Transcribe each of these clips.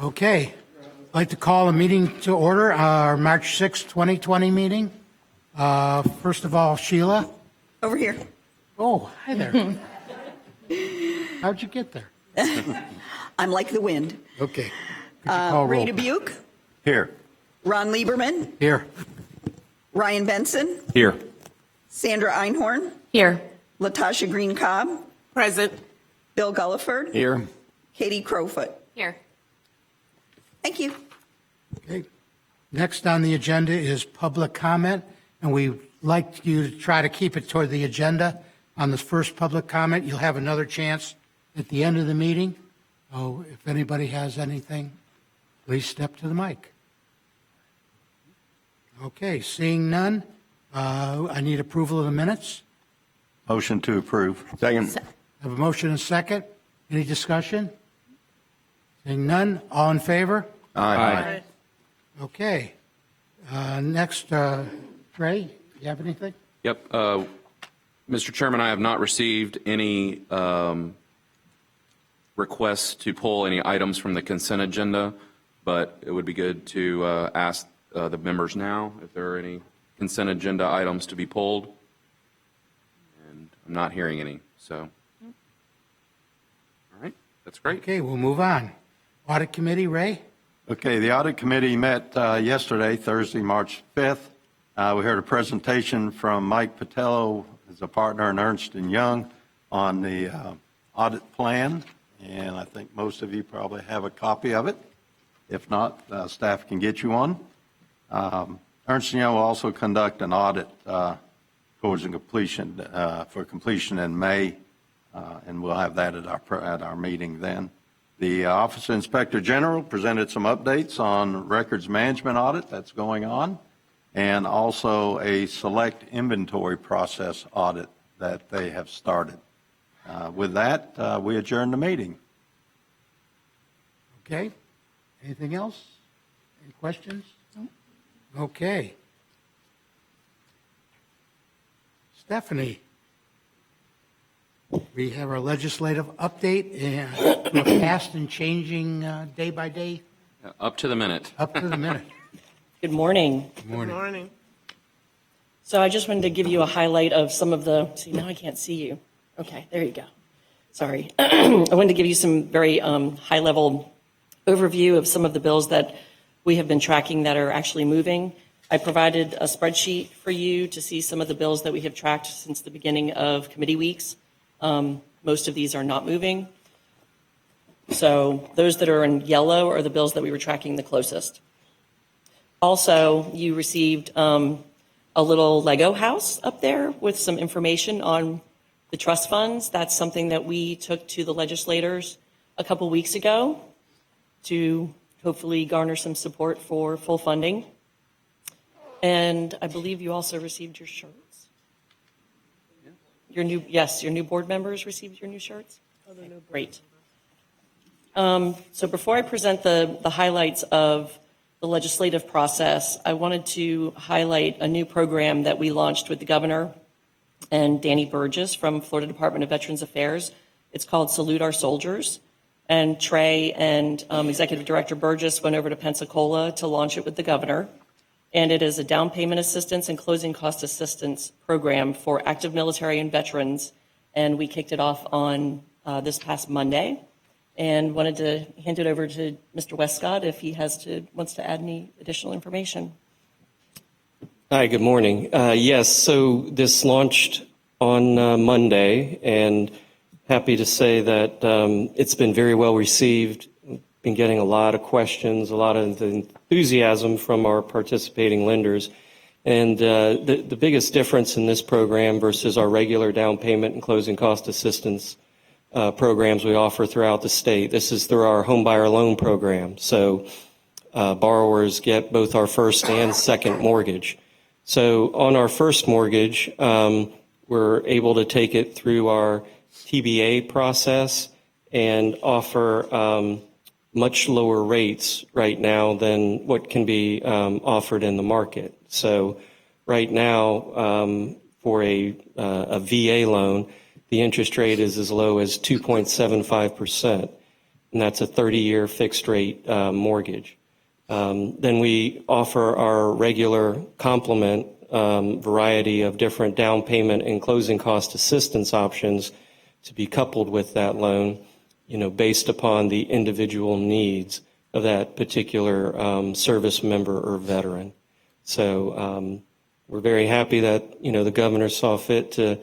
Okay, I'd like to call a meeting to order, our March 6, 2020 meeting. First of all, Sheila. Over here. Oh, hi there. How'd you get there? I'm like the wind. Okay. Could you call Ray roll? Dubuque, Here. Ron Lieberman, Here. Ryan Benson, Here. Sandra Einhorn, Here. Latasha Green Cobb, Present. Bill Gulliford, Here. Katie Crowfoot. Here. Thank you. Okay. Next on the agenda is public comment, and we'd like you to try to keep it toward the agenda. On this first public comment, you'll have another chance at the end of the meeting. So if anybody has anything, please step to the mic. Okay, seeing none, I need approval of the minutes. Motion to approve. Second. I have a motion and a second. Any discussion? Seeing none, all in favor? Aye. Okay. Next, Trey, you have anything? Yep. Mr. Chairman, I have not received any requests to pull any items from the consent agenda, but it would be good to ask the members now if there are any consent agenda items to be pulled. And I'm not hearing any, so. All right, that's great. Okay, we'll move on. Audit Committee, Ray? Okay, the audit committee met yesterday, Thursday, March 5th. We heard a presentation from Mike Patello, as a partner in Ernst & Young, on the audit plan, and I think most of you probably have a copy of it. If not, staff can get you one. Ernst & Young will also conduct an audit towards completion for completion in May, and we'll have that at our meeting then. The Office of Inspector General presented some updates on records management audit that's going on, and also a select inventory process audit that they have started. With that, we adjourn the meeting. Okay. Anything else? Any questions? Okay. Stephanie, we have our legislative update, and we're fast and changing day by day, Up to the minute. up to the minute. Good morning. Good morning. So I just wanted to give you a highlight of some of the, see, now I can't see you. Okay, there you go. Sorry. I wanted to give you some very high-level overview of some of the bills that we have been tracking that are actually moving. I provided a spreadsheet for you to see some of the bills that we have tracked since the beginning of committee weeks. Most of these are not moving. So those that are in yellow are the bills that we were tracking the closest. Also, you received a little Lego house up there with some information on the trust funds. That's something that we took to the legislators a couple weeks ago to hopefully garner some support for full funding. And I believe you also received your shirts. Your new board members received your new shirts? Oh, they're no great. So before I present the highlights of the legislative process, I wanted to highlight a new program that we launched with the governor and Danny Burgess from Florida Department of Veterans Affairs. It's called Salute Our Soldiers. And Trey and Executive Director Burgess went over to Pensacola to launch it with the governor. And it is a down payment assistance and closing cost assistance program for active military and veterans. And we kicked it off on this past Monday. And wanted to hand it over to Mr. Westcott if he wants to add any additional information. Hi, good morning. Yes, so this launched on Monday, and happy to say that it's been very well received. Been getting a lot of questions, a lot of enthusiasm from our participating lenders. And the biggest difference in this program versus our regular down payment and closing cost assistance programs we offer throughout the state. This is through our home buyer loan program. So borrowers get both our first and second mortgage. So on our first mortgage, we're able to take it through our TBA process and offer much lower rates right now than what can be offered in the market. So right now, for a VA loan, the interest rate is as low as 2.75%. and that's a 30-year fixed-rate mortgage. Then we offer our regular complement variety of different down payment and closing cost assistance options to be coupled with that loan, based upon the individual needs of that particular service member or veteran. So we're very happy that, the governor saw fit to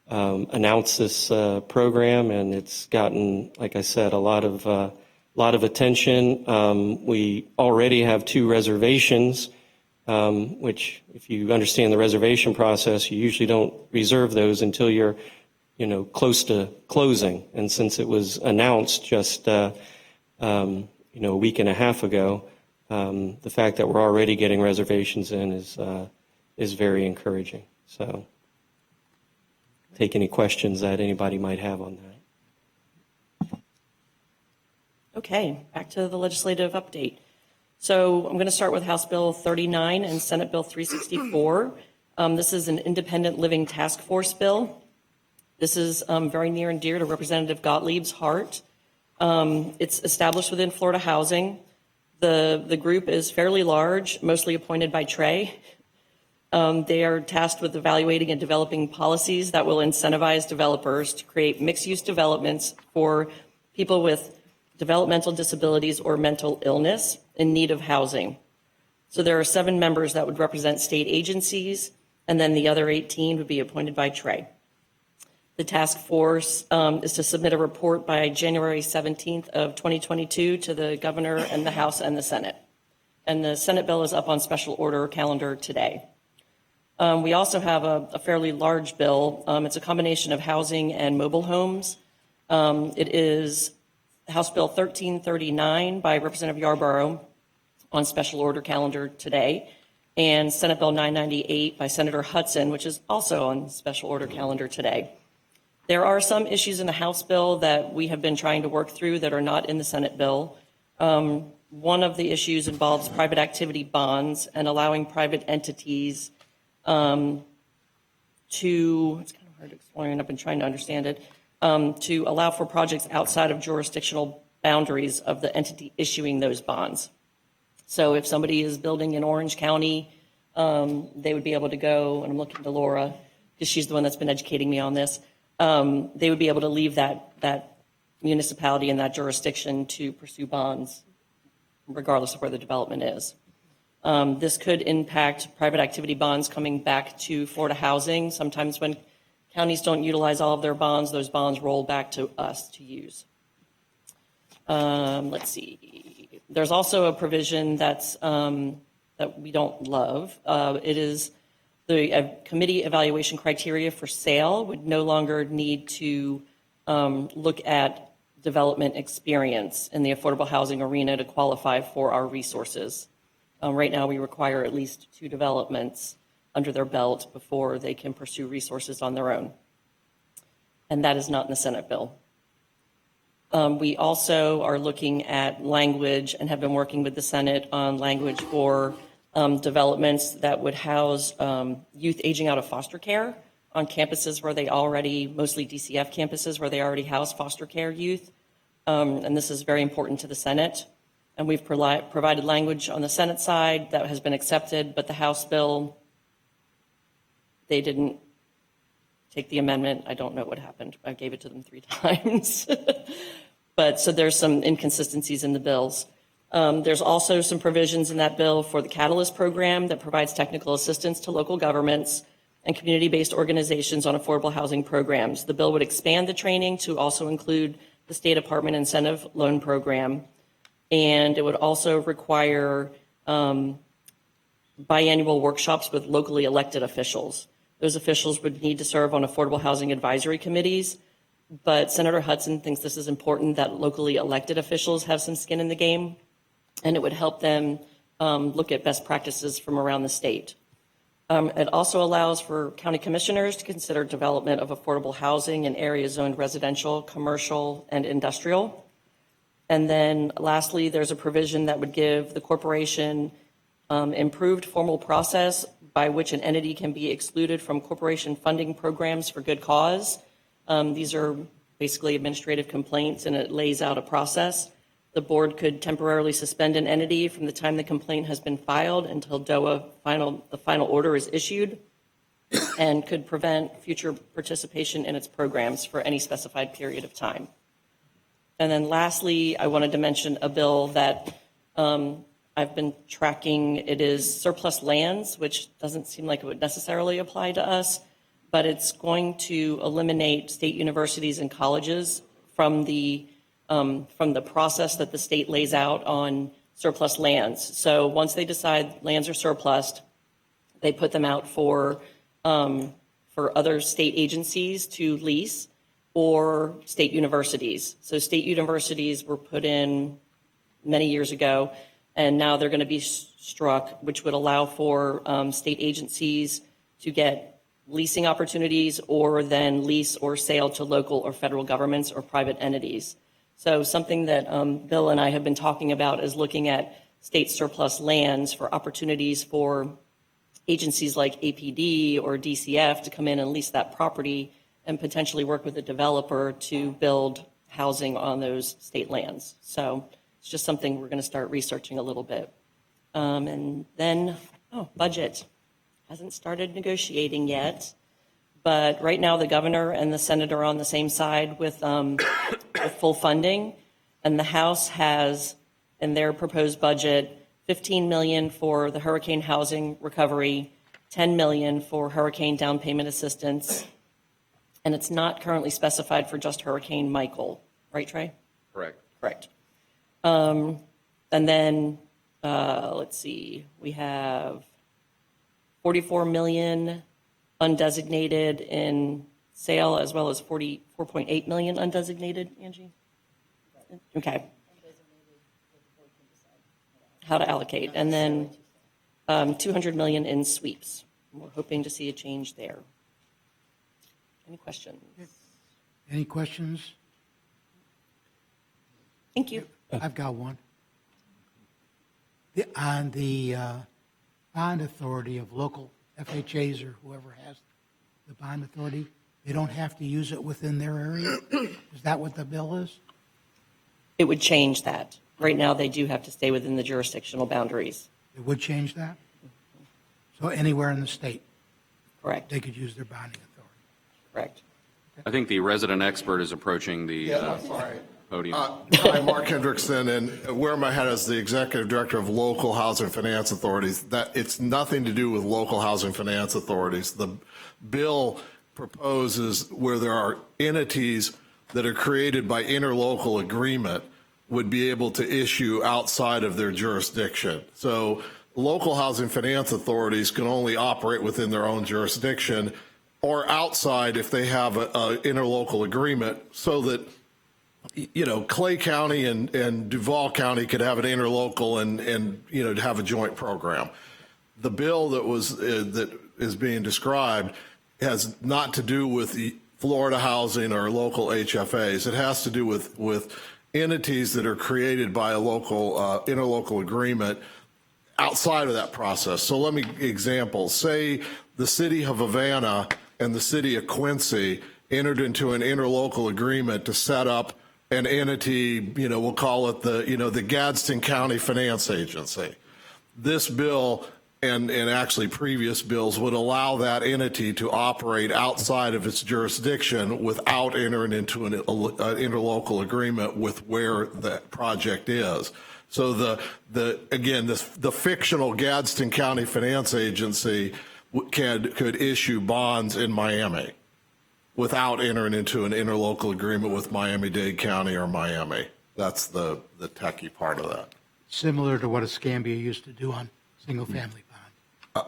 announce this program, and it's gotten, like I said, a lot of attention. We already have 2 reservations, which, if you understand the reservation process, you usually don't reserve those until you're, close to closing. And since it was announced just, a week and a half ago, the fact that we're already getting reservations in is very encouraging. So, take any questions that anybody might have on that. Okay, back to the legislative update. So I'm going to start with House Bill 39 and Senate Bill 364. This is an independent living task force bill. This is very near and dear to Representative Gottlieb's heart. It's established within Florida Housing. The group is fairly large, mostly appointed by Trey. They are tasked with evaluating and developing policies that will incentivize developers to create mixed-use developments for people with developmental disabilities or mental illness in need of housing. So there are 7 members that would represent state agencies, and then the other 18 would be appointed by Trey. The task force is to submit a report by January 17th of 2022 to the governor and the House and the Senate. And the Senate bill is up on special order calendar today. We also have a fairly large bill. It's a combination of housing and mobile homes. It is House Bill 1339 by Representative Yarborough on special order calendar today, and Senate Bill 998 by Senator Hudson, which is also on special order calendar today. There are some issues in the House bill that we have been trying to work through that are not in the Senate bill. One of the issues involves private activity bonds and allowing private entities it's kind of hard to explain, I've been trying to understand it, to allow for projects outside of jurisdictional boundaries of the entity issuing those bonds. So if somebody is building in Orange County, they would be able to go, and I'm looking to Laura, because she's the one that's been educating me on this, they would be able to leave that municipality in that jurisdiction to pursue bonds, regardless of where the development is. This could impact private activity bonds coming back to Florida Housing. Sometimes when counties don't utilize all of their bonds, those bonds roll back to us to use. Let's see. There's also a provision that we don't love. It is the committee evaluation criteria for sale would no longer need to look at development experience in the affordable housing arena to qualify for our resources. Right now, we require at least 2 developments under their belt before they can pursue resources on their own. And that is not in the Senate bill. We also are looking at language and have been working with the Senate on language for developments that would house youth aging out of foster care on campuses where they already, mostly DCF campuses, where they already house foster care youth. And this is very important to the Senate. And we've provided language on the Senate side that has been accepted, but the House bill, they didn't take the amendment. I don't know what happened. I gave it to them 3 times. But so there's some inconsistencies in the bills. There's also some provisions in that bill for the Catalyst program that provides technical assistance to local governments and community-based organizations on affordable housing programs. The bill would expand the training to also include the State Department Incentive Loan Program. And it would also require biannual workshops with locally elected officials. Those officials would need to serve on affordable housing advisory committees, but Senator Hudson thinks this is important that locally elected officials have some skin in the game, and it would help them look at best practices from around the state. It also allows for county commissioners to consider development of affordable housing in areas zoned residential, commercial, and industrial. And then lastly, there's a provision that would give the corporation improved formal process by which an entity can be excluded from corporation funding programs for good cause. These are basically administrative complaints, and it lays out a process. The board could temporarily suspend an entity from the time the complaint has been filed until DOA the final order is issued, and could prevent future participation in its programs for any specified period of time. And then lastly, I wanted to mention a bill that I've been tracking. It is surplus lands, which doesn't seem like it would necessarily apply to us, but it's going to eliminate state universities and colleges from the process that the state lays out on surplus lands. So once they decide lands are surplus, they put them out for other state agencies to lease or state universities. So state universities were put in many years ago, and now they're going to be struck, which would allow for state agencies to get leasing opportunities or then lease or sale to local or federal governments or private entities. So something that Bill and I have been talking about is looking at state surplus lands for opportunities for agencies like APD or DCF to come in and lease that property and potentially work with a developer to build housing on those state lands. So it's just something we're going to start researching a little bit. And then, budget. Hasn't started negotiating yet, but right now the governor and the Senate are on the same side with full funding, and the House has, in their proposed budget, $15 million for the hurricane housing recovery, $10 million for hurricane down payment assistance, and it's not currently specified for just Hurricane Michael, right, Trey? Correct. Correct. And then, let's see, we have $44 million undesignated in sale, as well as $44.8 million undesignated, Angie? Okay. How to allocate. And then $200 million in sweeps. We're hoping to see a change there. Any questions? Any questions? Thank you. I've got one. On the bond authority of local FHAs or whoever has the bond authority, they don't have to use it within their area? Is that what the bill is? It would change that. Right now, they do have to stay within the jurisdictional boundaries. It would change that? So anywhere in the state, Correct. they could use their bonding authority? Correct. I think the resident expert is approaching the podium. Hi, Mark Hendrickson, and where am I head as the Executive Director of Local Housing Finance Authorities? That it's nothing to do with local housing finance authorities. The bill proposes where there are entities that are created by interlocal agreement would be able to issue outside of their jurisdiction. So local housing finance authorities can only operate within their own jurisdiction or outside if they have an interlocal agreement, so that Clay County and Duval County could have an interlocal and have a joint program. The bill that is being described has not to do with the Florida housing or local HFAs. It has to do with entities that are created by a local interlocal agreement outside of that process. So let me example. Say the city of Havana and the city of Quincy entered into an interlocal agreement to set up an entity, we'll call it the Gadsden County Finance Agency. This bill and actually previous bills would allow that entity to operate outside of its jurisdiction without entering into an interlocal agreement with where the project is. So the fictional Gadsden County Finance Agency could issue bonds in Miami without entering into an interlocal agreement with Miami-Dade County or Miami. That's the techie part of that. Similar to what Escambia used to do on single-family bond.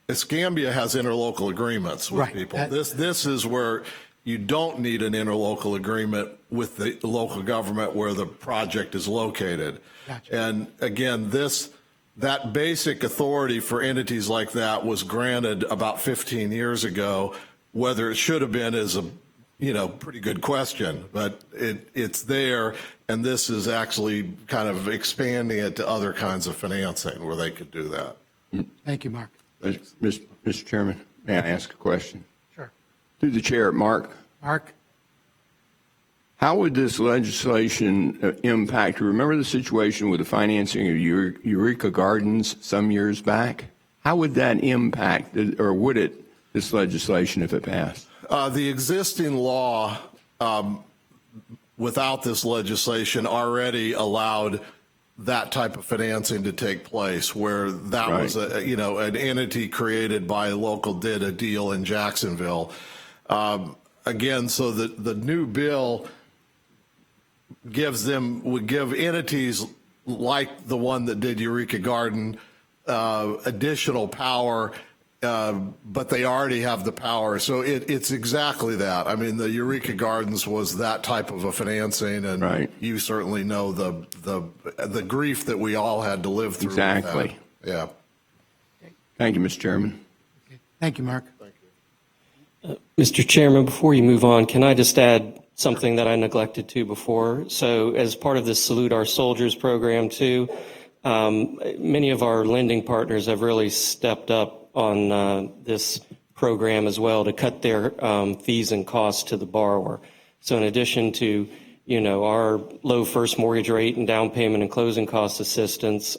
Escambia has interlocal agreements with Right. people. This is where you don't need an interlocal agreement with the local government where the project is located. Gotcha. And again, that basic authority for entities like that was granted about 15 years ago. Whether it should have been is a pretty good question, but it's there, and this is actually kind of expanding it to other kinds of financing where they could do that. Thank you, Mark. Mr. Chairman, may I ask a question? Sure. Through the chair, Mark, Mark? How would this legislation impact? Remember the situation with the financing of Eureka Gardens some years back? How would that impact, or would it, this legislation, if it passed? The existing law, without this legislation, already allowed that type of financing to take place, where that was an entity created by a local did a deal in Jacksonville. Again, so the new bill would give entities like the one that did Eureka Garden additional power, but they already have the power. So it's exactly that. I mean, the Eureka Gardens was that type of a financing, and you certainly know the grief that we all had to live through. Exactly. Yeah. Thank you, Mr. Chairman. Thank you, Mark. Mr. Chairman, before you move on, can I just add something that I neglected to before? So as part of this Salute Our Soldiers program too, many of our lending partners have really stepped up on this program as well to cut their fees and costs to the borrower. So in addition to, our low first mortgage rate and down payment and closing cost assistance,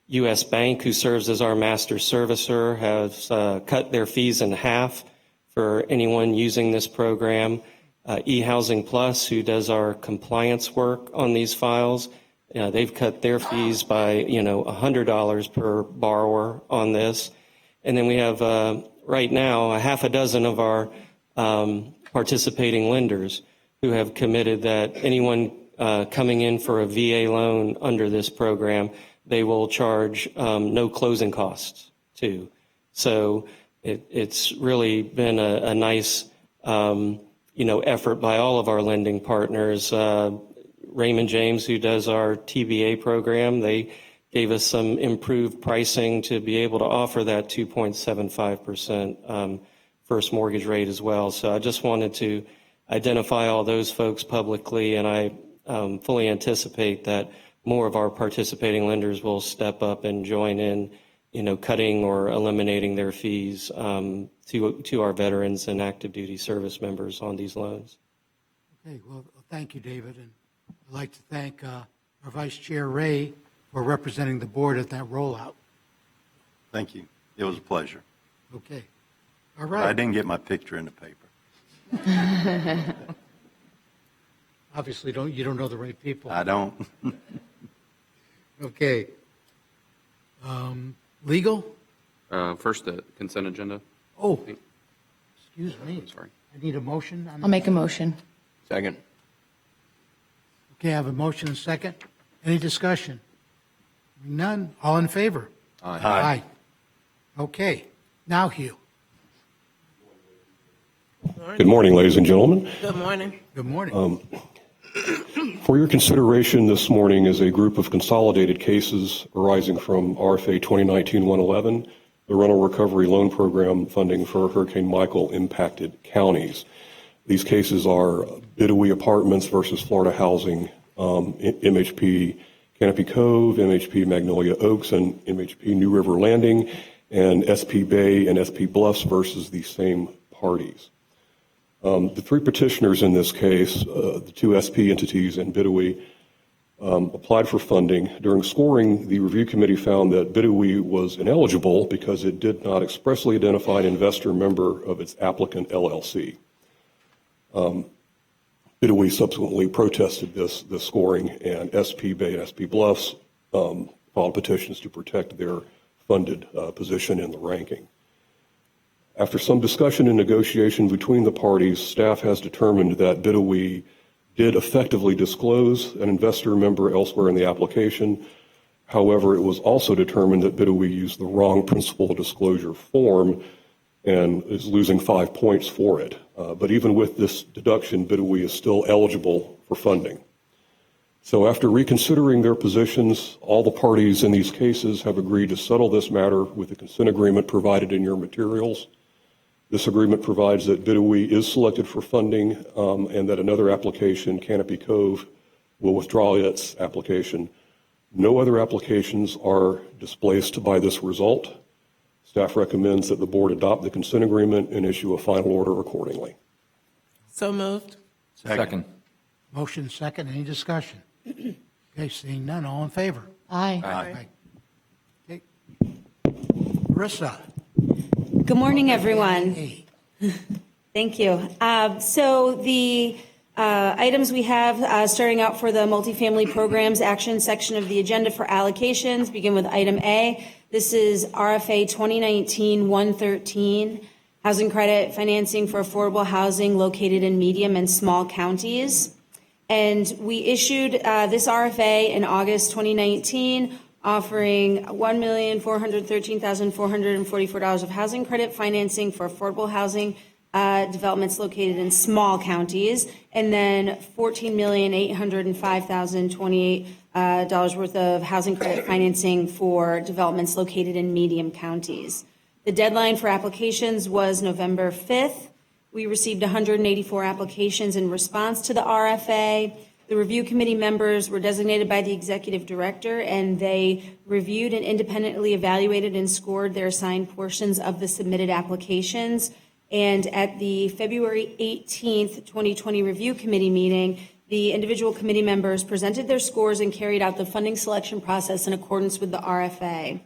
U.S. Bank, who serves as our master servicer, has cut their fees in half for anyone using this program. eHousing Plus, who does our compliance work on these files, they've cut their fees by, $100 per borrower on this. And then we have, right now, a half a dozen of our participating lenders who have committed that anyone coming in for a VA loan under this program, they will charge no closing costs to. So it's really been a nice, effort by all of our lending partners. Raymond James, who does our TBA program, they gave us some improved pricing to be able to offer that 2.75% first mortgage rate as well. So I just wanted to identify all those folks publicly, and I fully anticipate that more of our participating lenders will step up and join in, cutting or eliminating their fees to our veterans and active duty service members on these loans. Okay, well, thank you, David. And I'd like to thank our Vice Chair Ray for representing the board at that rollout. Thank you. It was a pleasure. Okay. All I right. didn't get my picture in the paper. Obviously, you don't know the right people. I don't. Okay. Legal? First, the consent agenda. Oh, excuse me. Sorry. I need a motion on I'll make a motion. Second. Okay, I have a motion and a second. Any discussion? None. All in favor? Aye. Okay. Now, Hugh. Good morning, ladies and gentlemen. Good morning. Good morning. For your consideration this morning is a group of consolidated cases arising from RFA 2019-111, the Rental Recovery Loan Program funding for Hurricane Michael impacted counties. These cases are Bidawee Apartments versus Florida Housing, MHP Canopy Cove, MHP Magnolia Oaks, and MHP New River Landing, and SP Bay and SP Bluffs versus the same parties. The three petitioners in this case, the two SP entities and Bidawee, applied for funding. During scoring, the review committee found that Bidawee was ineligible because it did not expressly identify an investor member of its applicant LLC. Bidawee subsequently protested this scoring, and SP Bay and SP Bluffs filed petitions to protect their funded position in the ranking. After some discussion and negotiation between the parties, staff has determined that Bidawee did effectively disclose an investor member elsewhere in the application. However, it was also determined that Bidawee used the wrong principal disclosure form and is losing 5 points for it. But even with this deduction, Bidawee is still eligible for funding. So after reconsidering their positions, all the parties in these cases have agreed to settle this matter with the consent agreement provided in your materials. This agreement provides that Bidawee is selected for funding and that another application, Canopy Cove, will withdraw its application. No other applications are displaced by this result. Staff recommends that the board adopt the consent agreement and issue a final order accordingly. So moved. Second. Motion second, any discussion? Okay, seeing none, all in favor? Aye. Aye. Okay. Marissa? Good morning, everyone. Hey. Thank you. So the items we have, starting out for the multifamily programs action section of the agenda for allocations, begin with item A. This is RFA 2019-113, housing credit financing for affordable housing located in medium and small counties. And we issued this RFA in August 2019, offering $1,413,444 of housing credit financing for affordable housing developments located in small counties, and then $14,805,028 worth of housing credit financing for developments located in medium counties. The deadline for applications was November 5th. We received 184 applications in response to the RFA. The review committee members were designated by the executive director, and they reviewed and independently evaluated and scored their assigned portions of the submitted applications. And at the February 18th, 2020 review committee meeting, the individual committee members presented their scores and carried out the funding selection process in accordance with the RFA.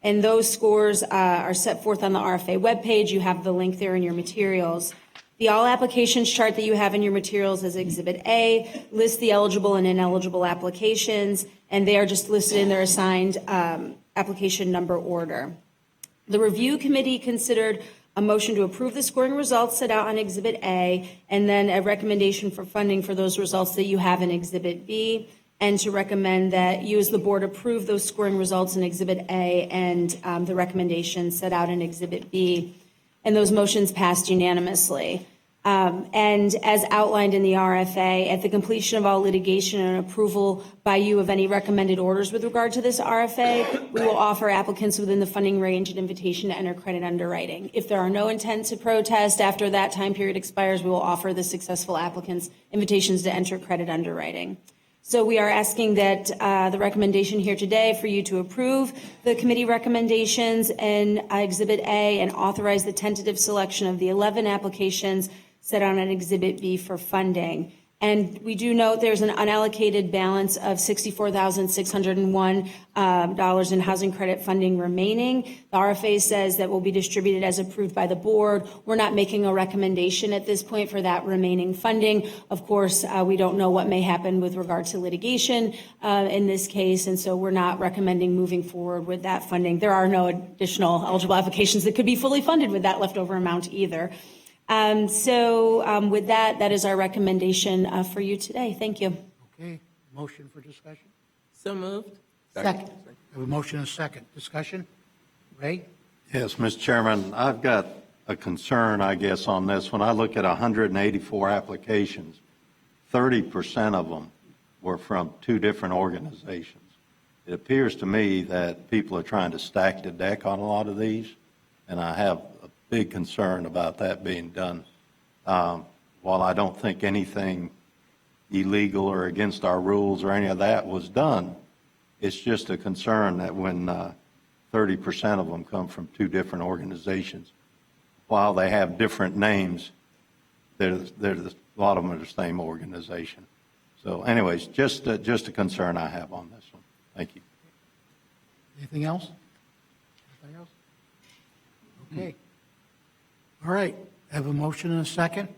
And those scores are set forth on the RFA webpage. You have the link there in your materials. The all applications chart that you have in your materials as Exhibit A lists the eligible and ineligible applications, and they are just listed in their assigned application number order. The review committee considered a motion to approve the scoring results set out on Exhibit A, and then a recommendation for funding for those results that you have in Exhibit B, and to recommend that you as the board approve those scoring results in Exhibit A and the recommendations set out in Exhibit B. And those motions passed unanimously. And as outlined in the RFA, at the completion of all litigation and approval by you of any recommended orders with regard to this RFA, we will offer applicants within the funding range an invitation to enter credit underwriting. If there are no intent to protest after that time period expires, we will offer the successful applicants invitations to enter credit underwriting. So we are asking that the recommendation here today for you to approve the committee recommendations in Exhibit A and authorize the tentative selection of the 11 applications set out on Exhibit B for funding. And we do note there's an unallocated balance of $64,601 in housing credit funding remaining. The RFA says that will be distributed as approved by the board. We're not making a recommendation at this point for that remaining funding. Of course, we don't know what may happen with regard to litigation in this case, and so we're not recommending moving forward with that funding. There are no additional eligible applications that could be fully funded with that leftover amount either. With that, that is our recommendation for you today. Thank you. Okay, motion for discussion? So moved. Second. I have a motion and a second. Discussion? Ray? Yes, Mr. Chairman, I've got a concern, I guess, on this. When I look at 184 applications, 30% of them were from two different organizations. It appears to me that people are trying to stack the deck on a lot of these, and I have a big concern about that being done. While I don't think anything illegal or against our rules or any of that was done, it's just a concern that when 30% of them come from two different organizations, while they have different names, a lot of them are the same organization. So anyways, just a concern I have on this one. Thank you. Anything else? Anything else? Okay. All right. I have a motion and a second.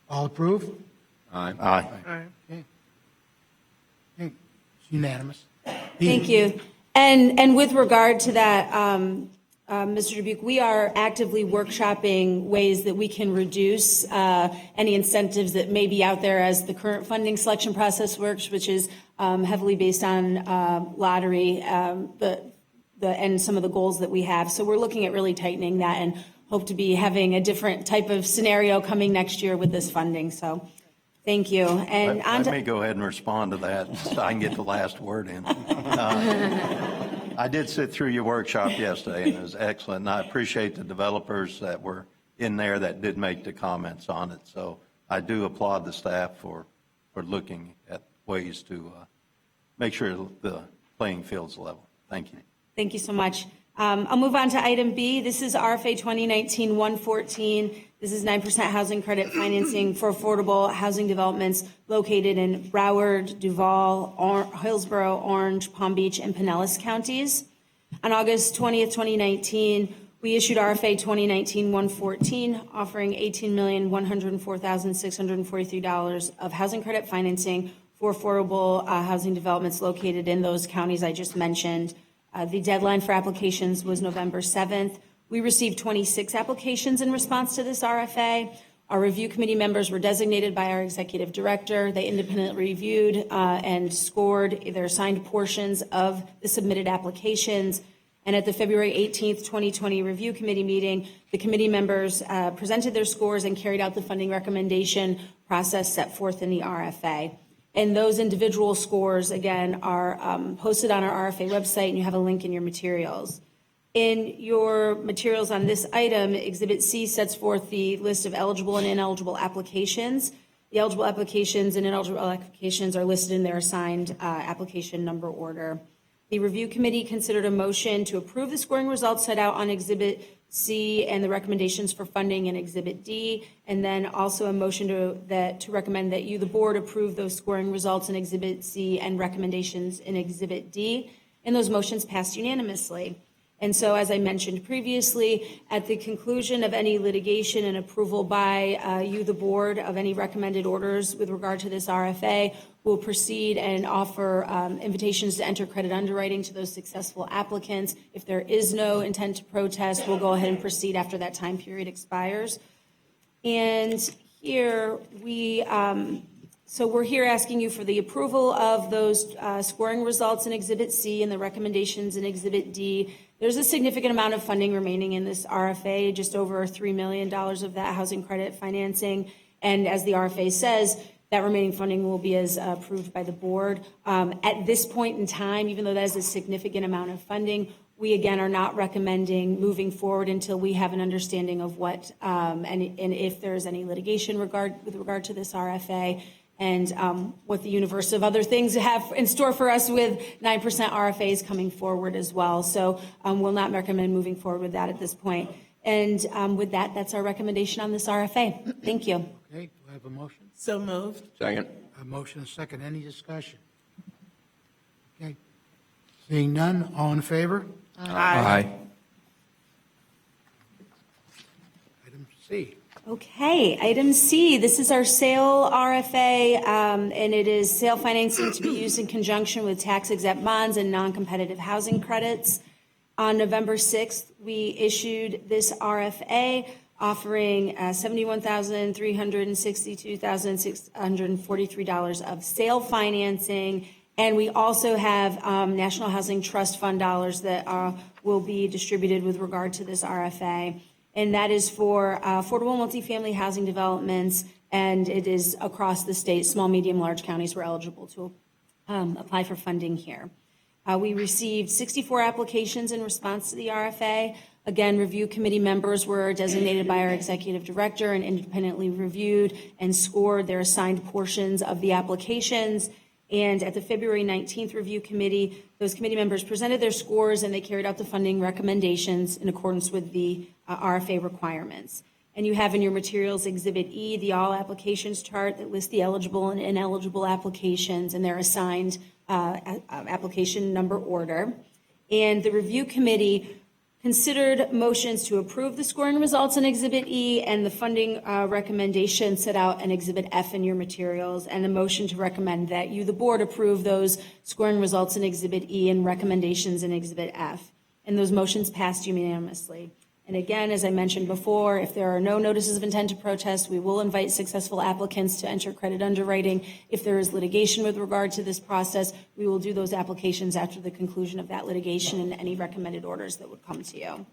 All approve? Aye. Okay. Okay. It's unanimous. Thank you. And with regard to that, Mr. Dubuque, we are actively workshopping ways that we can reduce any incentives that may be out there as the current funding selection process works, which is heavily based on lottery, and some of the goals that we have. So we're looking at really tightening that and hope to be having a different type of scenario coming next year with this funding. So thank you. And Let me go ahead and respond to that so I can get the last word in. I did sit through your workshop yesterday, and it was excellent. And I appreciate the developers that were in there that did make the comments on it. So I do applaud the staff for looking at ways to make sure the playing field's level. Thank you. Thank you so much. I'll move on to item B. This is RFA 2019-114. This is 9% housing credit financing for affordable housing developments located in Broward, Duval, Hillsborough, Orange, Palm Beach, and Pinellas counties. On August 20th, 2019, we issued RFA 2019-114, offering $18,104,643 of housing credit financing for affordable housing developments located in those counties I just mentioned. The deadline for applications was November 7th. We received 26 applications in response to this RFA. Our review committee members were designated by our executive director. They independently reviewed and scored their assigned portions of the submitted applications. And at the February 18th, 2020 review committee meeting, the committee members presented their scores and carried out the funding recommendation process set forth in the RFA. And those individual scores, again, are posted on our RFA website, and you have a link in your materials. In your materials on this item, Exhibit C sets forth the list of eligible and ineligible applications. The eligible applications and ineligible applications are listed in their assigned application number order. The review committee considered a motion to approve the scoring results set out on Exhibit C and the recommendations for funding in Exhibit D, and then also a motion to recommend that you, the board, approve those scoring results in Exhibit C and recommendations in Exhibit D, and those motions passed unanimously. And so, as I mentioned previously, at the conclusion of any litigation and approval by you, the board, of any recommended orders with regard to this RFA, we'll proceed and offer invitations to enter credit underwriting to those successful applicants. If there is no intent to protest, we'll go ahead and proceed after that time period expires. And here we're here asking you for the approval of those scoring results in Exhibit C and the recommendations in Exhibit D. There's a significant amount of funding remaining in this RFA, just over $3 million of that housing credit financing. And as the RFA says, that remaining funding will be as approved by the board. At this point in time, even though that is a significant amount of funding, we again are not recommending moving forward until we have an understanding of what and if there's any litigation with regard to this RFA. And what the universe of other things have in store for us with 9% RFAs coming forward as well. So we'll not recommend moving forward with that at this point. And with that, that's our recommendation on this RFA. Thank you. Okay, do I have a motion? So moved. Second. A motion and a second. Any discussion? Okay. Seeing none, all in favor? Aye. Item C. Okay, item C, this is our sale RFA, and it is sale financing to be used in conjunction with tax-exempt bonds and non-competitive housing credits. On November 6th, we issued this RFA offering $71,362,643 of sale financing, and we also have National Housing Trust Fund dollars that will be distributed with regard to this RFA. And that is for affordable multifamily housing developments, and it is across the state. Small, medium, large counties were eligible to apply for funding here. We received 64 applications in response to the RFA. Again, review committee members were designated by our executive director and independently reviewed and scored their assigned portions of the applications. And at the February 19th review committee, those committee members presented their scores and they carried out the funding recommendations in accordance with the RFA requirements. And you have in your materials Exhibit E, the all applications chart that lists the eligible and ineligible applications and their assigned application number order. And the review committee considered motions to approve the scoring results in Exhibit E and the funding recommendation set out in Exhibit F in your materials, and a motion to recommend that you, the board, approve those scoring results in Exhibit E and recommendations in Exhibit F. And those motions passed unanimously. And again, as I mentioned before, if there are no notices of intent to protest, we will invite successful applicants to enter credit underwriting. If there is litigation with regard to this process, we will do those applications after the conclusion of that litigation and any recommended orders that would come to you.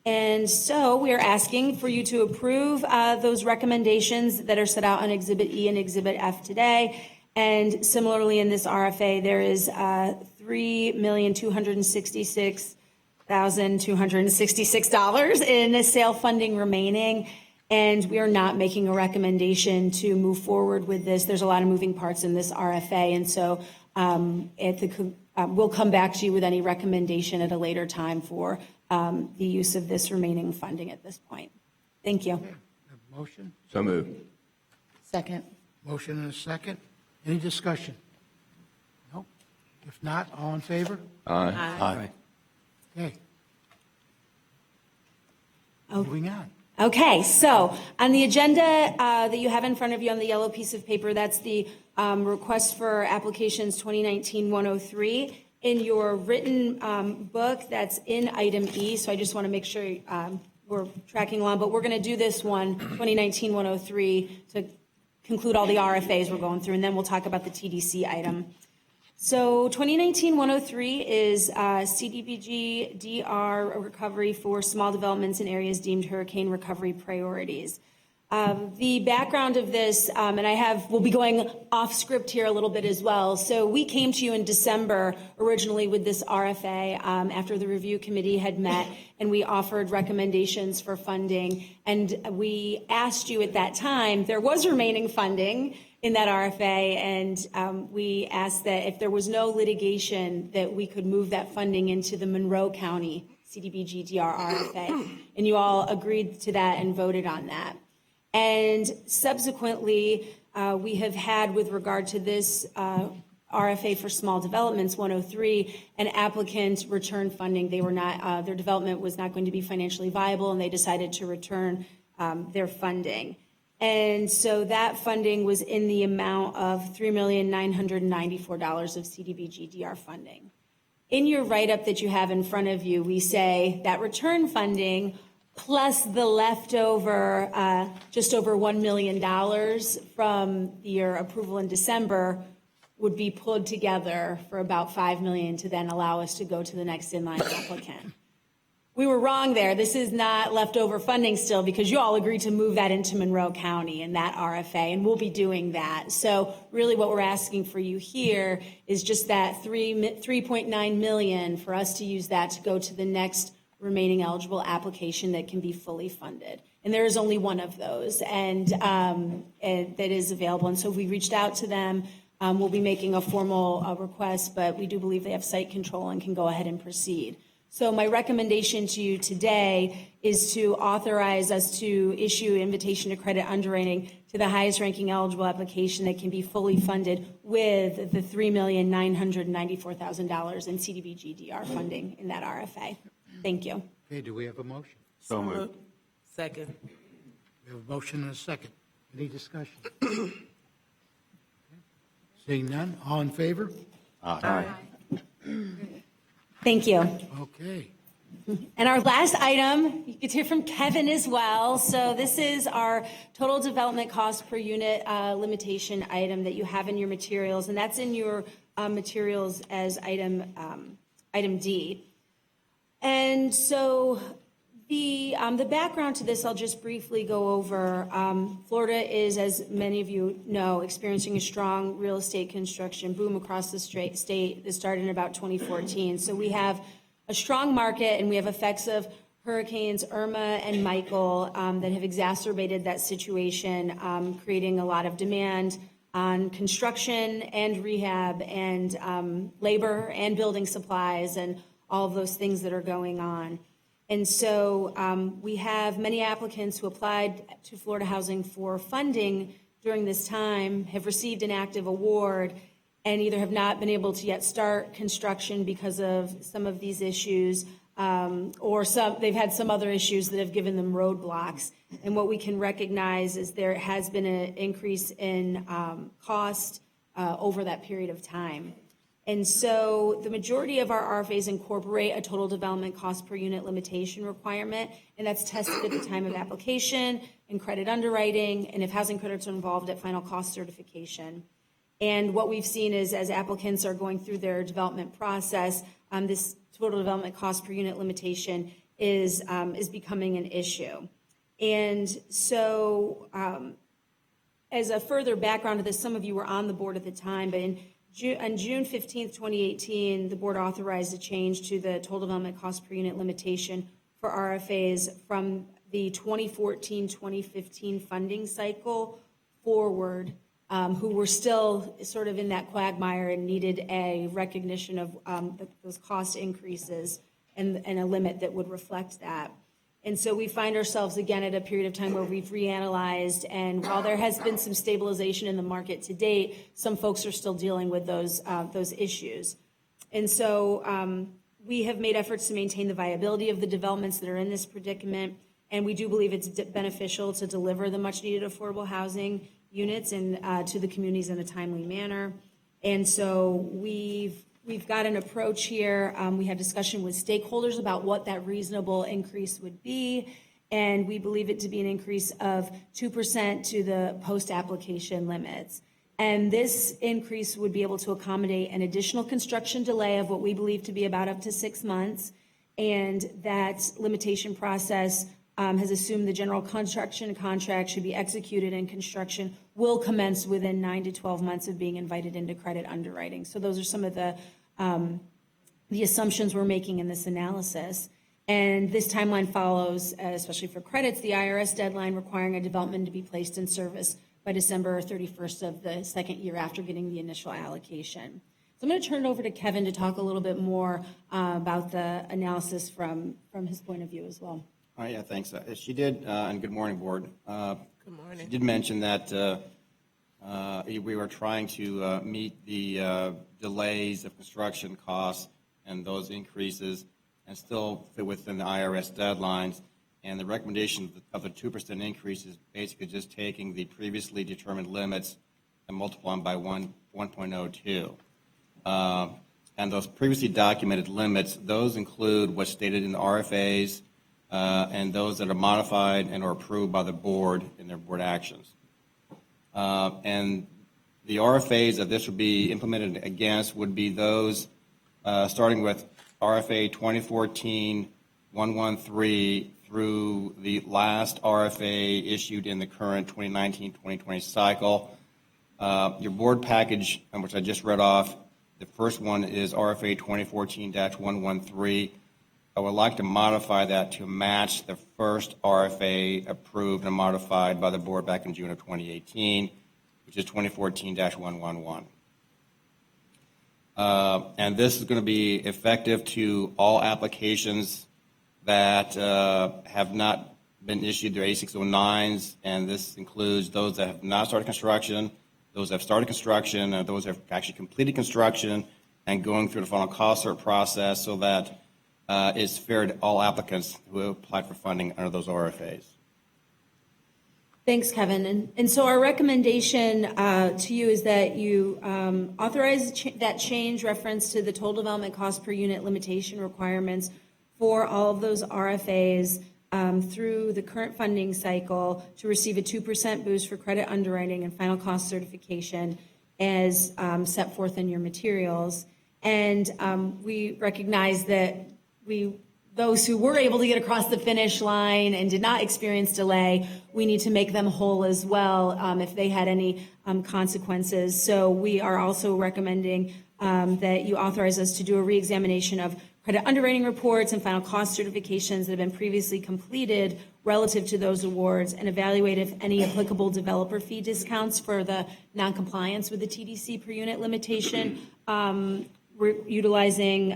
And so we are asking for you to approve those recommendations that are set out on Exhibit E and Exhibit F today. And similarly in this RFA, there is $3,266,266 in sale funding remaining, and we are not making a recommendation to move forward with this. There's a lot of moving parts in this RFA, and so at the we'll come back to you with any recommendation at a later time for the use of this remaining funding at this point. Thank you. Have a motion? So moved. Second. Motion and a second. Any discussion? No? If not, all in favor? Aye. Okay. Moving on. Okay, so on the agenda that you have in front of you on the yellow piece of paper, that's the request for applications 2019-103. In your written book, that's in item E, so I just want to make sure we're tracking along, but we're going to do this one, 2019-103, to conclude all the RFAs we're going through, and then we'll talk about the TDC item. So 2019-103 is CDBG DR recovery for small developments in areas deemed hurricane recovery priorities. The background of this, and we'll be going off script here a little bit as well. So we came to you in December originally with this RFA after the review committee had met, and we offered recommendations for funding. And we asked you at that time, there was remaining funding in that RFA, and we asked that if there was no litigation, that we could move that funding into the Monroe County CDBG DR RFA. And you all agreed to that and voted on that. And subsequently, we have had, with regard to this RFA for small developments 103, an applicant return funding. They were not, their development was not going to be financially viable, and they decided to return their funding. And so that funding was in the amount of $3,994 of CDBG DR funding. In your write-up that you have in front of you, we say that return funding plus the leftover just over $1 million from your approval in December would be pulled together for about $5 million to then allow us to go to the next in-line applicant. We were wrong there. This is not leftover funding still, because you all agreed to move that into Monroe County in that RFA, and we'll be doing that. So really what we're asking for you here is just that $3.9 million for us to use that to go to the next remaining eligible application that can be fully funded. And there is only one of those, and that is available. And so we reached out to them. We'll be making a formal request, but we do believe they have site control and can go ahead and proceed. So my recommendation to you today is to authorize us to issue invitation to credit underwriting to the highest ranking eligible application that can be fully funded with the $3,994,000 in CDBG DR funding in that RFA. Thank you. Okay, do we have a motion? So moved. Second. We have a motion and a second. Any discussion? Okay. Seeing none, all in favor? Aye. Thank you. Okay. And our last item, you could hear from Kevin as well. So this is our total development cost per unit limitation item that you have in your materials, and that's in your materials as item D. And so the background to this, I'll just briefly go over. Florida is, as many of you know, experiencing a strong real estate construction boom across the state that started in about 2014. So we have a strong market, and we have effects of hurricanes Irma and Michael that have exacerbated that situation, creating a lot of demand on construction and rehab and labor and building supplies and all of those things that are going on. And so we have many applicants who applied to Florida Housing for funding during this time, have received an active award, and either have not been able to yet start construction because of some of these issues, or they've had some other issues that have given them roadblocks. And what we can recognize is there has been an increase in cost over that period of time. And so the majority of our RFAs incorporate a total development cost per unit limitation requirement, and that's tested at the time of application and credit underwriting, and if housing credits are involved at final cost certification. And what we've seen is, as applicants are going through their development process, this total development cost per unit limitation is becoming an issue. And so as a further background to this, some of you were on the board at the time, but on June 15th, 2018, the board authorized a change to the total development cost per unit limitation for RFAs from the 2014-2015 funding cycle forward who were still sort of in that quagmire and needed a recognition of those cost increases and a limit that would reflect that. And so we find ourselves again at a period of time where we've reanalyzed, and while there has been some stabilization in the market to date, some folks are still dealing with those issues. And so we have made efforts to maintain the viability of the developments that are in this predicament, and we do believe it's beneficial to deliver the much-needed affordable housing units and to the communities in a timely manner. And so we've got an approach here. We had discussion with stakeholders about what that reasonable increase would be, and we believe it to be an increase of 2% to the post-application limits. And this increase would be able to accommodate an additional construction delay of what we believe to be about up to 6 months, and that limitation process has assumed the general construction contract should be executed and construction will commence within 9 to 12 months of being invited into credit underwriting. So those are some of the assumptions we're making in this analysis. And this timeline follows, especially for credits, the IRS deadline requiring a development to be placed in service by December 31st of the second year after getting the initial allocation. So I'm going to turn it over to Kevin to talk a little bit more about the analysis from his point of view as well. Oh, yeah, thanks. She did, and good morning, Board. Good morning. She did mention that we were trying to meet the delays of construction costs and those increases and still fit within the IRS deadlines. And the recommendation of the 2% increase is basically just taking the previously determined limits and multiplying by 1.02. And those previously documented limits, those include what's stated in the RFAs, and those that are modified and are approved by the board in their board actions. And the RFAs that this would be implemented against would be those starting with RFA 2014-113 through the last RFA issued in the current 2019-2020 cycle. Your board package, which I just read off, the first one is RFA 2014-113. I would like to modify that to match the first RFA approved and modified by the board back in June of 2018, which is 2014-111. And this is going to be effective to all applications that have not been issued their A609s, and this includes those that have not started construction, those that have started construction, and those that have actually completed construction and going through the final cost cert process so that it's fair to all applicants who applied for funding under those RFAs. Thanks, Kevin. And so our recommendation to you is that you authorize that change reference to the total development cost per unit limitation requirements for all of those RFAs through the current funding cycle to receive a 2% boost for credit underwriting and final cost certification as set forth in your materials. And we recognize that those who were able to get across the finish line and did not experience delay, we need to make them whole as well if they had any consequences. So we are also recommending that you authorize us to do a reexamination of credit underwriting reports and final cost certifications that have been previously completed relative to those awards and evaluate if any applicable developer fee discounts for the noncompliance with the TDC per unit limitation utilizing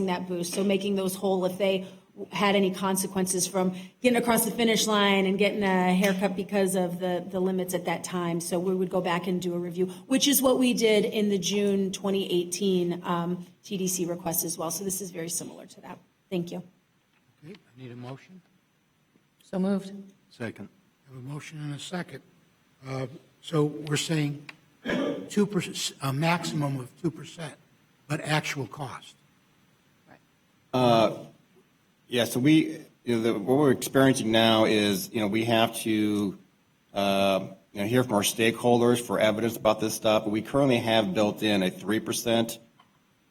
that boost, so making those whole if they had any consequences from getting across the finish line and getting a haircut because of the limits at that time. So we would go back and do a review, which is what we did in the June 2018 TDC request as well. So this is very similar to that. Thank you. Okay, I need a motion. So moved. Second. I have a motion and a second. So we're saying 2%, a maximum of 2%, but actual cost. Yeah, so what we're experiencing now is, we have to, hear from our stakeholders for evidence about this stuff. But we currently have built in a 3%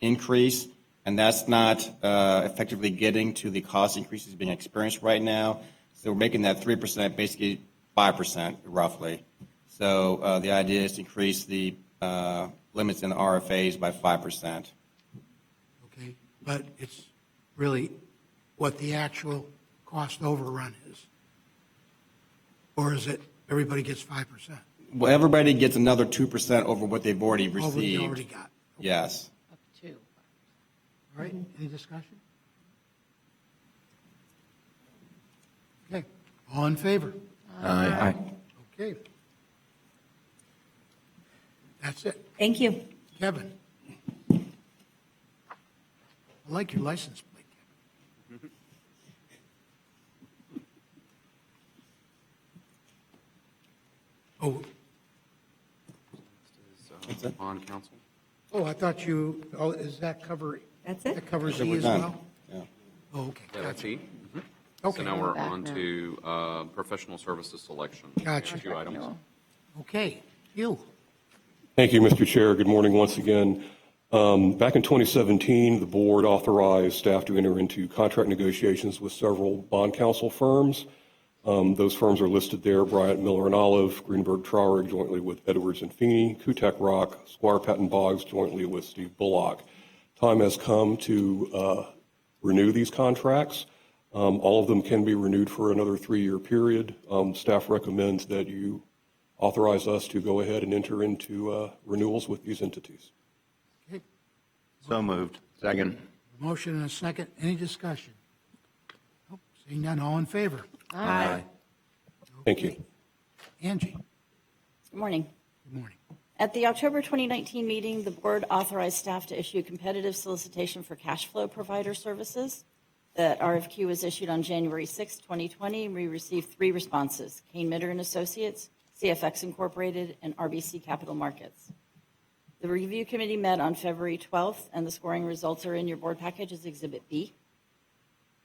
increase, and that's not effectively getting to the cost increases being experienced right now. So we're making that 3% basically 5% roughly. So the idea is to increase the limits in the RFAs by 5%. Okay, but it's really what the actual cost overrun is? Or is it everybody gets 5%? well, everybody gets another 2% over what they've already Over received. you already got. Yes. All right, any discussion? Okay, all in favor? Aye. Okay. That's it. Thank you. Kevin? I like your license plate, Kevin. Oh, Bond counsel? oh, I thought you, oh, is that cover? That's it. That covers So E we're as done. well? Yeah. Oh, okay. Yeah, that's gotcha. E. Okay. So now we're on to professional services selection. Gotcha. A few items. Okay, you. Thank you, Mr. Chair. Good morning once again. Back in 2017, the board authorized staff to enter into contract negotiations with several bond counsel firms. Those firms are listed there: Bryant, Miller and Olive, Greenberg Traurig jointly with Edwards and Feeney, Kutek Rock, Squire Patton Boggs jointly with Steve Bullock. Time has come to renew these contracts. All of them can be renewed for another 3-year period. Staff recommends that you authorize us to go ahead and enter into renewals with these entities. Okay, So moved. Second. motion and a second. Any discussion? Nope, seeing none, all in favor? Aye. Thank you. Angie, Good morning. good morning. At the October 2019 meeting, the board authorized staff to issue a competitive solicitation for cash flow provider services. That RFQ was issued on January 6, 2020, and we received 3 responses: Kane Mitter and Associates, CFX Incorporated, and RBC Capital Markets. The review committee met on February 12th, and the scoring results are in your board package as Exhibit B.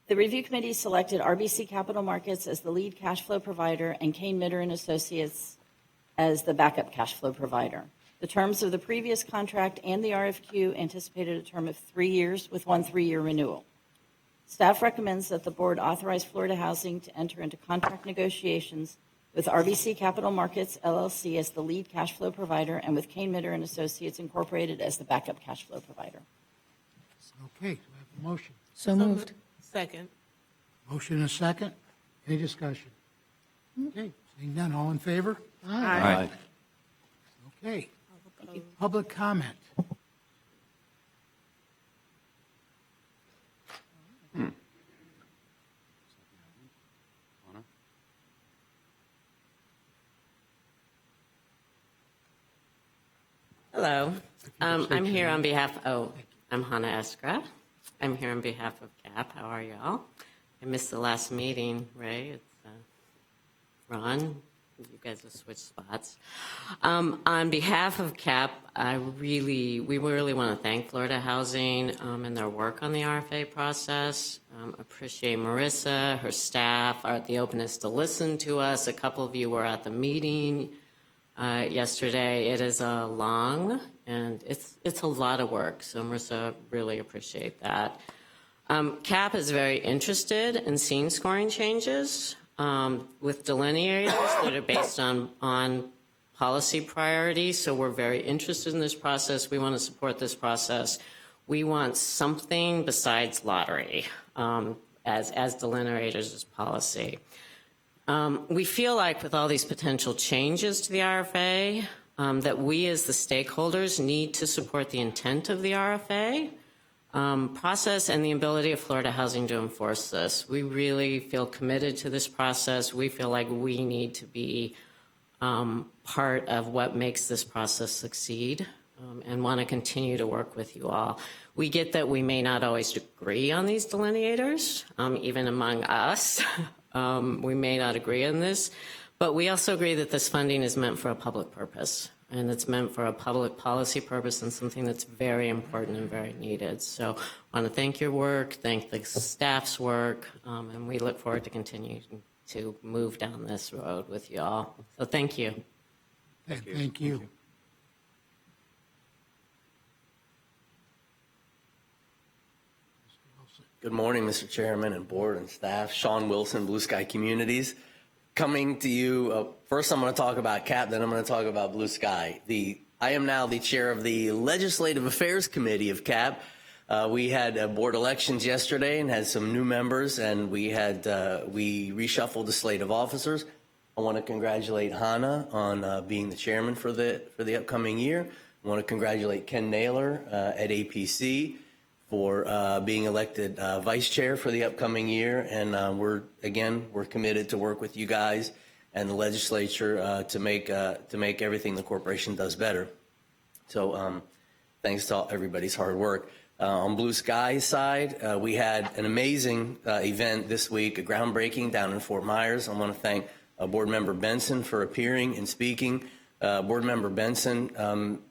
The review committee selected RBC Capital Markets as the lead cash flow provider and Kane Mitter and Associates as the backup cash flow provider. The terms of the previous contract and the RFQ anticipated a term of 3 years with 1 3-year renewal. Staff recommends that the board authorize Florida Housing to enter into contract negotiations with RBC Capital Markets LLC as the lead cash flow provider and with Kane Mitter and Associates Incorporated as the backup cash flow provider. Okay, do I have a motion? So moved. Second. Motion and a second. Any discussion? Okay, seeing none, all in favor? Aye. Okay. Public comment. Hello. I'm here on behalf, I'm Hannah Eskra. I'm here on behalf of CAP. How are y'all? I missed the last meeting, Ray. It's Ron. You guys have switched spots. On behalf of CAP, we really want to thank Florida Housing and their work on the RFA process. Appreciate Marissa, her staff, the openness to listen to us. A couple of you were at the meeting yesterday. It is a long and it's a lot of work. So Marissa, really appreciate that. CAP is very interested in seeing scoring changes with delineators that are based on policy priorities. So we're very interested in this process. We want to support this process. We want something besides lottery as delineators as policy. We feel like with all these potential changes to the RFA, that we as the stakeholders need to support the intent of the RFA process and the ability of Florida Housing to enforce this. We really feel committed to this process. We feel like we need to be part of what makes this process succeed and want to continue to work with you all. We get that we may not always agree on these delineators, even among us. We may not agree on this, but we also agree that this funding is meant for a public purpose, and it's meant for a public policy purpose and something that's very important and very needed. So I want to thank your work, thank the staff's work, and we look forward to continuing to move down this road with you all. So thank you. Thank you. Good morning, Mr. Chairman and board and staff. Sean Wilson, Blue Sky Communities. Coming to you, first I'm going to talk about CAP, then I'm going to talk about Blue Sky. I am now the chair of the Legislative Affairs Committee of CAP. We had board elections yesterday and had some new members, and we reshuffled the slate of officers. I want to congratulate Hannah on being the chairman for the upcoming year. I want to congratulate Ken Naylor at APC for being elected vice chair for the upcoming year. And we're committed to work with you guys and the legislature to make everything the corporation does better. So thanks to everybody's hard work. On Blue Sky's side, we had an amazing event this week, a groundbreaking down in Fort Myers. I want to thank Board Member Benson for appearing and speaking. Board Member Benson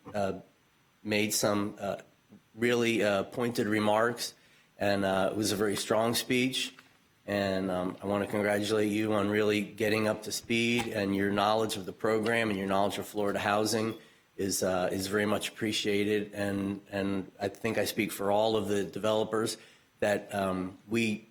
made some really pointed remarks, and it was a very strong speech. And I want to congratulate you on really getting up to speed, and your knowledge of the program and your knowledge of Florida housing is very much appreciated. And I think I speak for all of the developers that we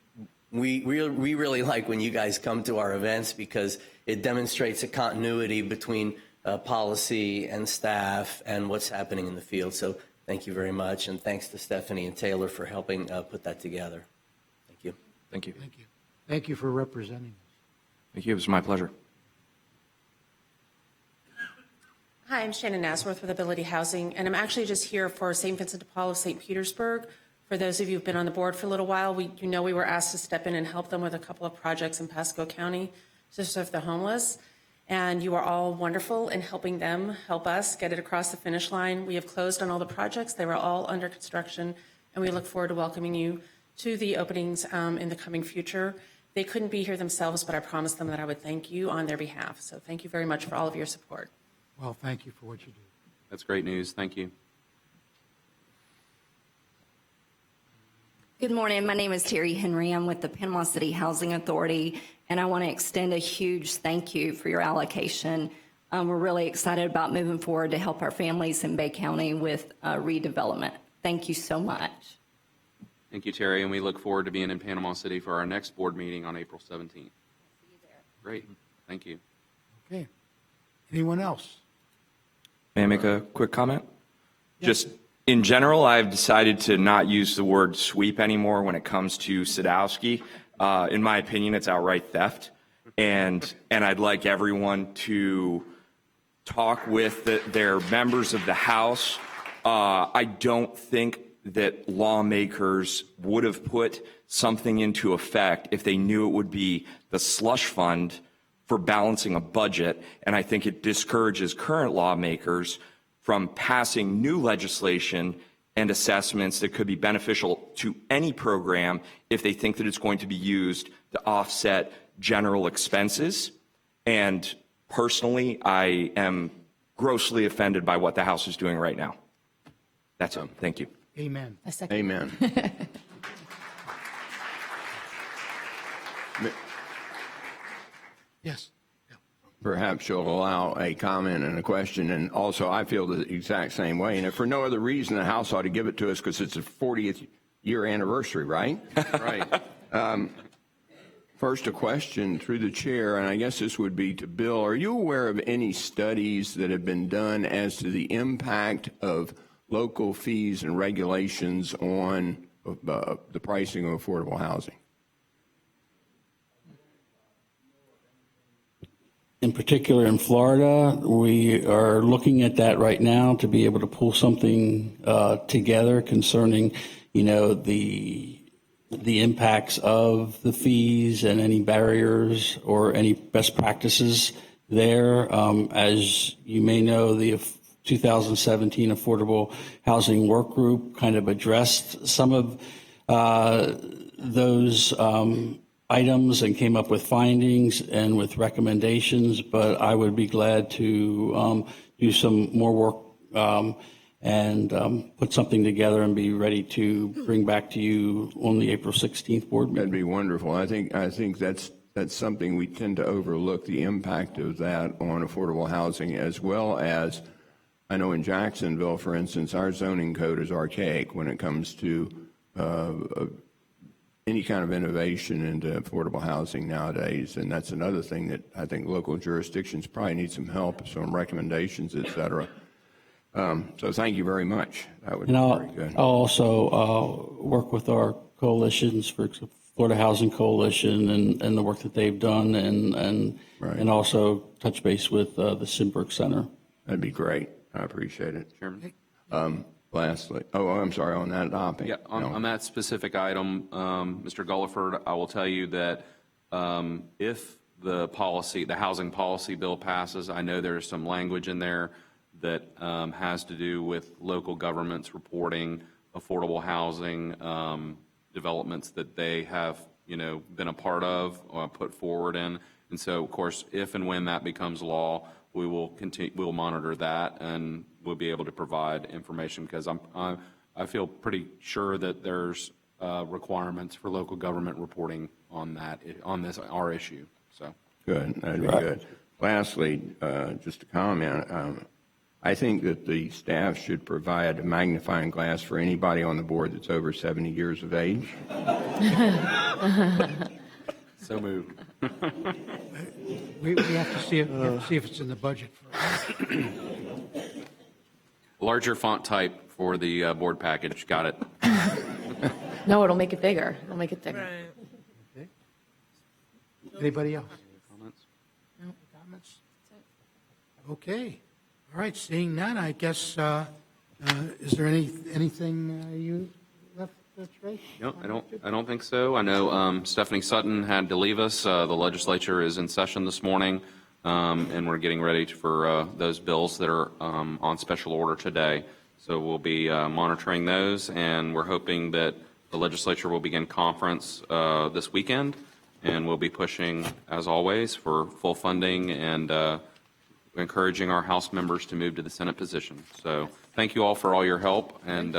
really like when you guys come to our events, because it demonstrates a continuity between policy and staff and what's happening in the field. So thank you very much, and thanks to Stephanie and Taylor for helping put that together. Thank you. Thank you. Thank you. Thank you for representing us. Thank you. It was my pleasure. Hi, I'm Shannon Nasworth with Ability Housing, and I'm actually just here for St. Vincent de Paul of St. Petersburg. For those of you who've been on the board for a little while, we were asked to step in and help them with a couple of projects in Pasco County to serve the homeless. And you are all wonderful in helping them help us get it across the finish line. We have closed on all the projects. They were all under construction, and we look forward to welcoming you to the openings in the coming future. They couldn't be here themselves, but I promised them that I would thank you on their behalf. So thank you very much for all of your support. Well, thank you for what you do. That's great news. Thank you. Good morning. My name is Terry Henry. I'm with the Panama City Housing Authority, and I want to extend a huge thank you for your allocation. We're really excited about moving forward to help our families in Bay County with redevelopment. Thank you so much. Thank you, Terry, and we look forward to being in Panama City for our next board meeting on April 17th. See you there. Great. Thank you. Okay. Anyone else? May I make a quick comment? Just in general, I've decided to not use the word sweep anymore when it comes to Sadowski. In my opinion, it's outright theft. And I'd like everyone to talk with their members of the House. I don't think that lawmakers would have put something into effect if they knew it would be the slush fund for balancing a budget, and I think it discourages current lawmakers from passing new legislation and assessments that could be beneficial to any program if they think that it's going to be used to offset general expenses. And personally, I am grossly offended by what the House is doing right now. That's it. Thank you. Amen. Amen. Yes. Perhaps you'll allow a comment and a question. And also, I feel the exact same way. And if for no other reason, the House ought to give it to us because it's a 40th year anniversary, right? Right. First, a question through the chair, and I guess this would be to Bill. Are you aware of any studies that have been done as to the impact of local fees and regulations on the pricing of affordable housing? In particular, in Florida, we are looking at that right now to be able to pull something together concerning, the impacts of the fees and any barriers or any best practices there. As you may know, the 2017 Affordable Housing Work Group kind of addressed some of those items and came up with findings and with recommendations, but I would be glad to do some more work and put something together and be ready to bring back to you on the April 16th board meeting. That'd be wonderful. I think that's something we tend to overlook, the impact of that on affordable housing, as well as, I know in Jacksonville, for instance, our zoning code is archaic when it comes to any kind of innovation into affordable housing nowadays. And that's another thing that I think local jurisdictions probably need some help, some recommendations, et cetera. So thank you very much. That would be very good. I'll also work with our coalitions, for Florida Housing Coalition and the work that they've done, and also touch base with the Sinberg Center. That'd be great. I appreciate it. Chairman? Lastly, I'm sorry, on that topic. Yeah, on that specific item, Mr. Gulliford, I will tell you that if the housing policy bill passes, I know there's some language in there that has to do with local governments reporting affordable housing developments that they have, been a part of or put forward in. And so, of course, if and when that becomes law, we'll monitor that, and we'll be able to provide information, because I feel pretty sure that there's requirements for local government reporting on our issue. So Good, that'd be good. Lastly, just a comment. I think that the staff should provide a magnifying glass for anybody on the board that's over 70 years of age. So moved. We have to see if it's in the budget. Larger font type for the board package. Got it. No, it'll make it bigger. It'll make it thicker. Okay. Anybody else? Comments? No comments? Okay. All right, seeing none, I guess, is there anything you left, Trey? No, I don't think so. I know Stephanie Sutton had to leave us. The legislature is in session this morning, and we're getting ready for those bills that are on special order today. So we'll be monitoring those, and we're hoping that the legislature will begin conference this weekend, and we'll be pushing, as always, for full funding and encouraging our House members to move to the Senate position. So thank you all for all your help and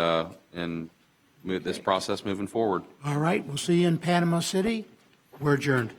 move this process moving forward. All right, we'll see you in Panama City. We're adjourned.